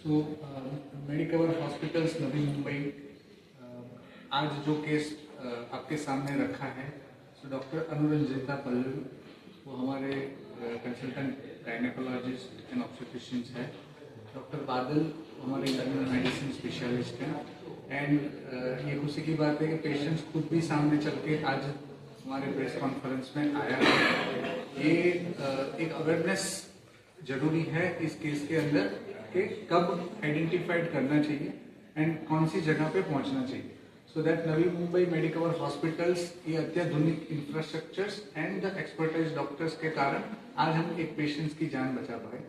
So Medicover hospitals Navi Mumbai आज जो केस आपके सामने रखा है, सो डॉक्टर अनुरंजिता पल्लू, वो हमारे कंसल्टेंट गायनेकोलॉजिस्ट एंड ऑब्स्टेट्रिशियंस है। डॉक्टर बादल हमारे इंटरनल मेडिसिन स्पेशलिस्ट हैं। एंड ये खुशी की बात है कि पेशेंट्स खुद भी सामने चल के आज हमारे प्रेस कॉन्फ्रेंस में आया है। ये एक अवेयरनेस जरूरी है इस केस के अंदर कि कब आइडेंटिफाइड करना चाहिए एंड कौन सी जगह पे पहुंचना चाहिए, so that Navi Mumbai Medicover hospitals ये अत्याधुनिक infrastructures and the expertise doctors के कारण आज हम एक पेशेंट्स की जान बचा पाए।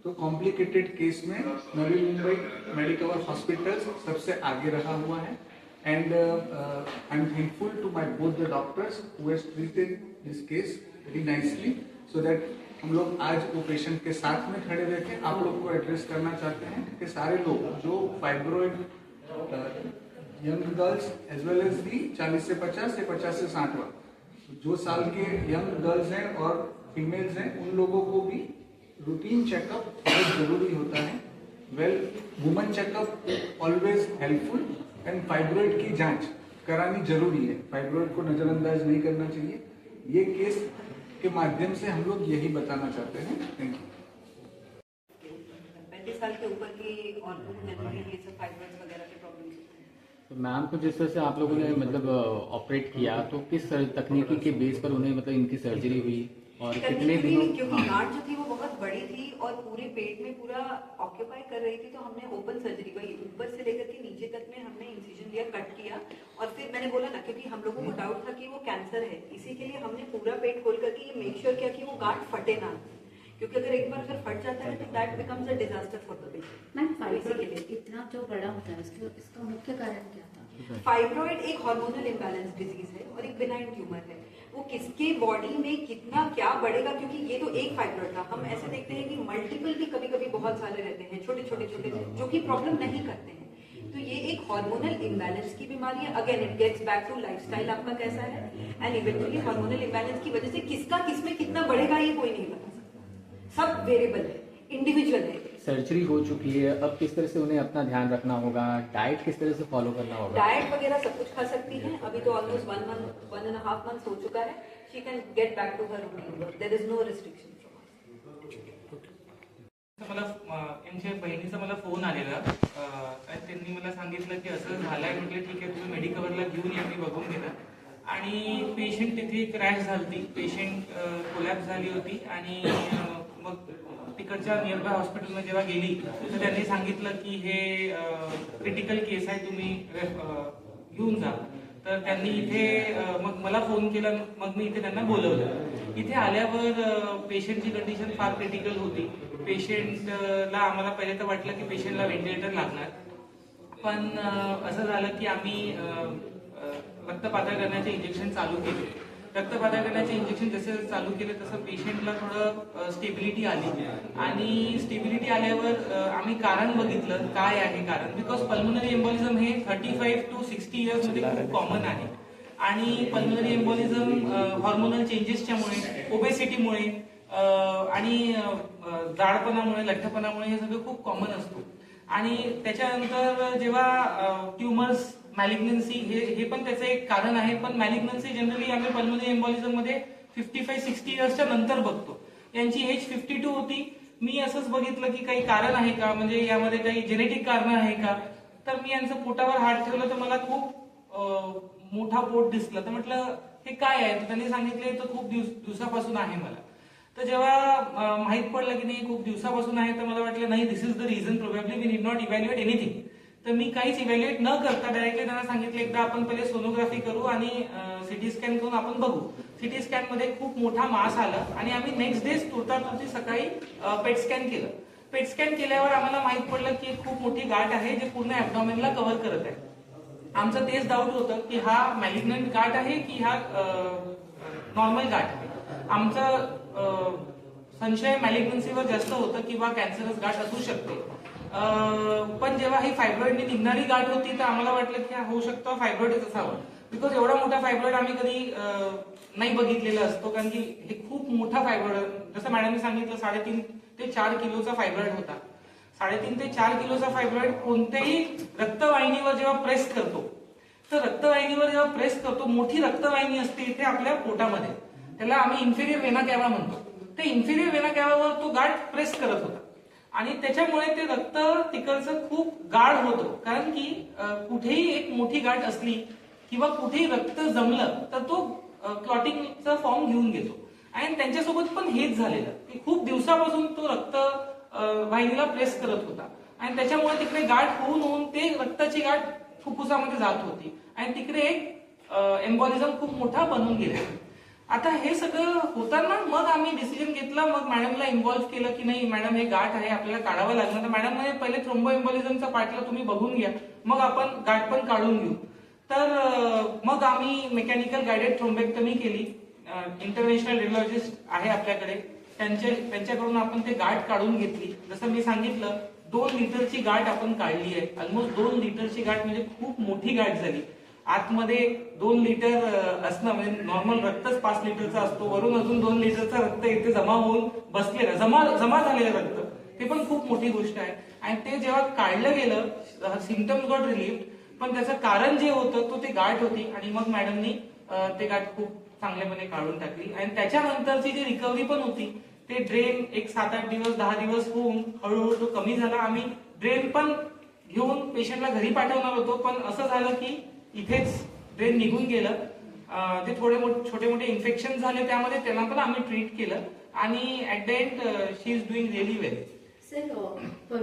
तो कॉम्प्लिकेटेड केस में नवी मुंबई मेडिकवर हॉस्पिटल्स सबसे आगे रहा हुआ है। And I am thankful to my both the doctors who has treated this case very nicely, so that हम लोग आज वो पेशेंट के साथ में खड़े रह के आप लोग को एड्रेस करना चाहते हैं कि सारे लोग जो fibroid young girls as well as the 40 से 50 से 50 से 60 जो साल के यंग गर्ल्स हैं और फीमेल्स हैं, उन लोगों को भी रूटीन चेकअप बहुत जरूरी होता है। Well, women checkup always helpful and fibroid की जांच करानी जरूरी है। फाइब्रोइड को नजरअंदाज नहीं करना चाहिए। ये केस के माध्यम से हम लोग यही बताना चाहते हैं। Thank you. 35 साल के ऊपर की औरतों को जनरली ये सब फाइब्रोइड्स वगैरह के प्रॉब्लम्स होते हैं। तो मैम को जिस तरह से आप लोगों ने मतलब ऑपरेट किया, तो किस तकनीकी के बेस पर उन्हें मतलब इनकी सर्जरी हुई और कितने दिनों? क्योंकि गांठ जो थी वो बहुत बड़ी थी और पूरे पेट में पूरा ऑक्यूपाई कर रही थी, तो हमने ओपन सर्जरी वही ऊपर से लेकर के नीचे तक में हमने इंसिजन लिया, कट किया। और फिर मैंने बोला ना, क्योंकि हम लोगों को डाउट था कि वो कैंसर है, इसी के लिए हमने पूरा पेट खोल करके ये मेक श्योर किया कि वो गांठ फटे ना, क्योंकि अगर एक बार अगर फट जाता है तो that becomes a disaster for the patient. Ma'am, fibroid इतना जो बड़ा होता है इसका मुख्य कारण क्या था? फाइब्रोइड एक हार्मोनल इम्बैलेंस डिजीज है और एक बिनाइन ट्यूमर है। वो किसके बॉडी में कितना क्या बढ़ेगा, क्योंकि ये तो एक फाइब्रोइड था। हम ऐसे देखते हैं कि मल्टीपल भी कभी कभी बहुत सारे रहते हैं, छोटे छोटे जो कि प्रॉब्लम नहीं करते हैं। तो ये एक हार्मोनल इम्बैलेंस की बीमारी है। Again it gets back to lifestyle आपका कैसा है, एंड इवेंचुअली हार्मोनल इम्बैलेंस की वजह से किसका किसमें कितना बढ़ेगा ये कोई नहीं बता सकता। सब वेरिएबल है, इंडिविजुअल है। सर्जरी हो चुकी है, अब किस तरह से उन्हें अपना ध्यान रखना होगा, डाइट किस तरह से फॉलो करना होगा? डाइट वगैरह सब कुछ खा सकती है। अभी तो ऑलमोस्ट 1.5 months हो चुका है। She can get back to her routine, there is no restriction. मला यांच्या बहिणीचा मला फोन आलेला आणि त्यांनी मला सांगितलं की असं झालंय. म्हटलं ठीक आहे, तुम्ही मेडिकवरला घेऊन या. मी बघून गेलं आणि पेशंट तिथे क्रॅश झाली, पेशंट कोलॅप्स झाली होती. आणि मग तिकडच्या नियरबाय हॉस्पिटलमध्ये जेव्हा गेली तर त्यांनी सांगितलं की हे क्रिटिकल केस आहे, तुम्ही घेऊन जा. तर त्यांनी इथे मग मला फोन केला, मग मी इथे त्यांना बोलवलं. इथे आल्यावर पेशंटची कंडिशन फार क्रिटिकल होती. पेशंटला आम्हाला पहिले तर वाटलं की पेशंटला व्हेंटिलेटर लागणार, पण असं झालं की आम्ही रक्तपातळ करण्याचे इंजेक्शन चालू केले. रक्तपातळ करण्याचे इंजेक्शन जसे चालू केले तसं पेशंटला थोडं स्टेबिलिटी आली. आणि स्टेबिलिटी आल्यावर आम्ही कारण बघितलं काय आहे कारण. बिकॉज पल्मोनरी एम्बोलिझम हे 35 to 60 इयर्स मध्ये खूप कॉमन आहे. आणि पल्मोनरी एम्बोलिझम हॉर्मोनल चेंजेसच्यामुळे, ओबेसिटीमुळे आणि जाडपणामुळे, लठ्ठपणामुळे हे सगळं खूप कॉमन असतो. आणि त्याच्यानंतर जेव्हा ट्युमर्स, मॅलिग्नन्सी हे पण त्याचं एक कारण आहे. पण मॅलिग्नन्सी जनरली आम्ही पल्मोनरी एम्बोलिझम मध्ये 55-60 इयर्सच्या नंतर बघतो. यांची एज 52 होती. मी असंच बघितलं की काही कारण आहे का, म्हणजे यामध्ये काही जेनेटिक कारण आहे का. तर मी यांचं पोटावर हात ठेवलं तर मला खूप मोठा पोट दिसलं. तर म्हटलं हे काय आहे, तर त्यांनी सांगितले तर खूप दिवसापासून आहे मला. तर जेव्हा माहित पडलं की नाही खूप दिवसापासून आहे, तर मला वाटलं नाही, this is the reason, probably we need not evaluate anything. तर मी काहीच इव्हॅल्युएट न करता डायरेक्टली त्यांना सांगितलं एकदा आपण पहिले सोनोग्राफी करू आणि सिटी स्कॅन करून आपण बघू. सिटी स्कॅन मध्ये खूप मोठा मास आला आणि आम्ही नेक्स्ट डे तुरती सकाळी पेट स्कॅन केलं. पेट स्कॅन केल्यावर आम्हाला माहित पडलं की खूप मोठी गाठ आहे जे पूर्ण ऍब्डॉमेनला कव्हर करत आहे. आमचं तेच डाऊट होतं की हा मॅलिग्नंट गाठ आहे की हा नॉर्मल गाठ आहे. आमचा संशय मॅलिग्नन्सीवर जास्त होतं किंवा कॅन्सरस गाठ असू शकते. पण जेव्हा ही फायब्रॉइडने निघणारी गाठ होती तर आम्हाला वाटलं की होऊ शकतं फायब्रॉइडच असावं. बिकॉज एवढा मोठा फायब्रॉइड आम्ही कधी नाही बघितलेला असतो, कारण की हे खूप मोठा फायब्रॉइड, जसं मॅडमने सांगितलं 3.5 ते 4 किलोचा फायब्रॉइड होता. 3.5 ते 4 किलोचा फायब्रॉइड कोणत्याही रक्तवाहिनीवर जेव्हा प्रेस करतो, तर रक्तवाहिनीवर जेव्हा प्रेस करतो, मोठी रक्तवाहिनी असते इथे आपल्या पोटामध्ये, त्याला आम्ही इन्फिरियर वेना कॅवा म्हणतो. ते इन्फिरियर वेना कॅवावर तो गाठ प्रेस करत होता आणि त्याच्यामुळे ते रक्त तिकडचं खूप गाढ होतं. कारण की कुठेही एक मोठी गाठ असली किंवा कुठेही रक्त जमलं तर तो क्लॉटिंगचा फॉर्म घेऊन घेतो. आणि त्यांच्यासोबत पण हेच झालेलं की खूप दिवसापासून तो रक्त वाहिनीला प्रेस करत होता आणि त्याच्यामुळे तिकडे गाठ होऊन ते रक्ताची गाठ फुफ्फुसामध्ये जात होती आणि तिकडे एक एम्बॉलिझम खूप मोठा बनून गेला. आता हे सगळं होताना मग आम्ही डिसिजन घेतला, मग मॅडमला इन्व्हॉल्व्ह केलं की नाही मॅडम हे गाठ आहे आपल्याला काढावं लागणार. तर मॅडम म्हणे पहिले थ्रोम्बो एम्बॉलिझमचा पार्टला तुम्ही बघून घ्या, मग आपण गाठ पण काढून घेऊ. तर मग आम्ही मेकॅनिकल गायडेड थ्रोम्बेक्टमी केली. इंटरनॅशनल रेडिओलॉजिस्ट आहे आपल्याकडे, त्यांच्याकडून आपण ते गाठ काढून घेतली. जसं मी सांगितलं 2 लिटरची गाठ आपण काढली आहे. ऑलमोस्ट 2 लिटरची गाठ म्हणजे खूप मोठी गाठ झाली. आतमध्ये 2 लिटर असणं म्हणजे नॉर्मल रक्तच 5 लिटरचा असतो, वरून अजून 2 लिटरचा रक्त इथे जमा होऊन बसलेलं, जमा झालेलं रक्त, ते पण खूप मोठी गोष्ट आहे. आणि ते जेव्हा काढलं गेलं सिम्पटम्स गॉट रिलीव्ड, पण त्याचं कारण जे होतं तो ते गाठ होती आणि मग मॅडमनी ते गाठ खूप चांगल्यापणे काढून टाकली. आणि त्याच्यानंतरची जी रिकव्हरी पण होती ते ड्रेन एक 7-8 दिवस 10 दिवस होऊन हळूहळू तो कमी झाला. आम्ही ड्रेन पण घेऊन पेशंटला घरी पाठवणार होतो, पण असं झालं की इथेच ड्रेन निघून गेलं. ते छोटे मोठे इन्फेक्शन झाले त्यामध्ये, त्यांना पण आम्ही ट्रीट केलं आणि at the end she is doing really well. Sir